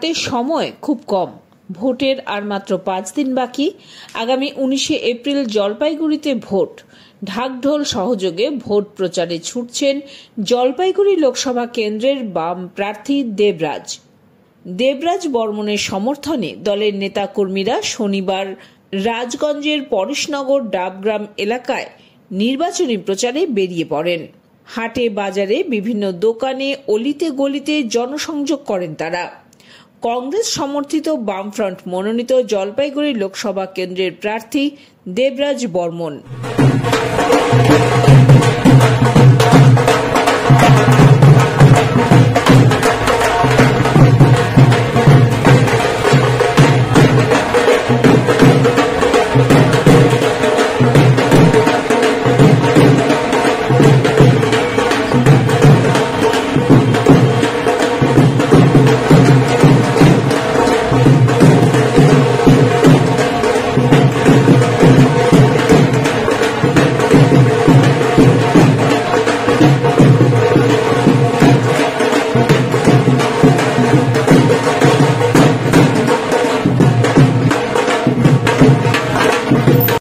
হাতে সময় খুব কম। ভোটের আর মাত্র 5 দিন বাকি। আগামী 19শে এপ্রিল জলপাইগুড়িতে ভোট। ঢাকঢোল সহযোগে ভোট প্রচারে ছুটছেন জলপাইগুড়ি লোকসভা কেন্দ্রের বাম প্রার্থী দেবরাজ বর্মনের সমর্থনে দলের নেতাকর্মীরা শনিবার রাজগঞ্জের পরেশনগর ডাবগ্রাম এলাকায় নির্বাচনী প্রচারে বেরিয়ে পড়েন। হাটে বাজারে বিভিন্ন দোকানে অলিতে গলিতে জনসংযোগ করেন তারা। কংগ্রেস সমর্থিত বামফ্রন্ট মনোনীত জলপাইগুড়ি লোকসভা কেন্দ্রের প্রার্থী দেবরাজ বর্মন।